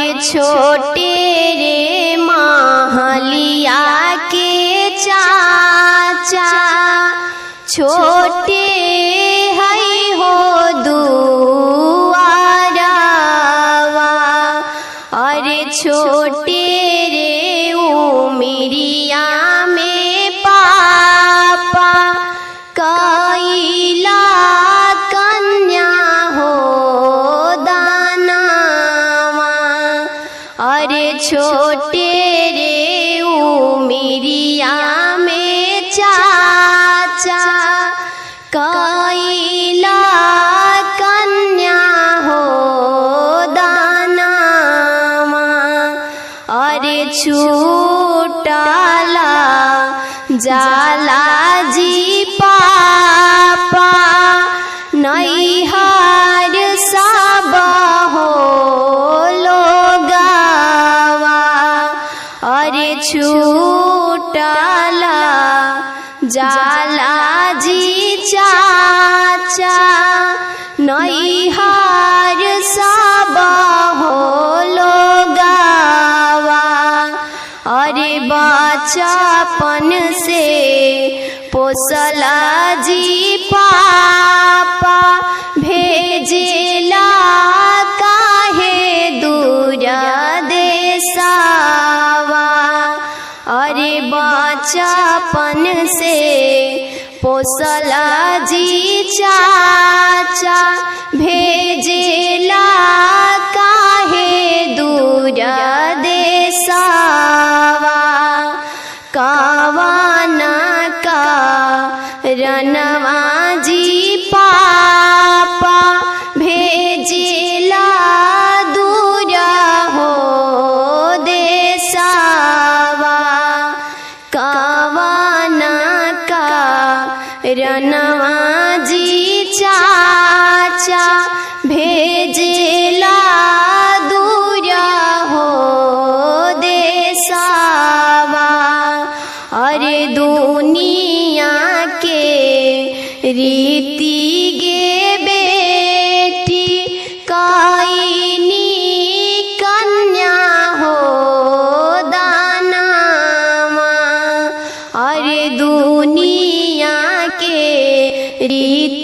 अरे छोटे रे महलिया के चाचा छोटे है हो दुआरवा। अरे छोटे रे उमिरिया में पापा कैला कन्या हो दानवा। अरे छोटे रे उमिरिया में चाचा कैला कन्या हो दानवा। अरे छूटला जाला जी पापा नैहर सब हो लोगवा। अरे छूटला जाला जी चाचा नैहर सब हो लोगवा। अरे बचपन से पोसला जी पापा भेजेला काहे दूर देशवा। अरे बचपन से पोसला जी चाचा भेजेला काहे दूर देशवा। कावना का रनवा जी पापा भेजेला दूर हो देशवा। कावना का रनवा जी चाचा भेजेला दूर हो देशवा। अरे दुनिया के रीति गे बेटी काइनी कन्या हो दानवा। अरे दुनिया के रीति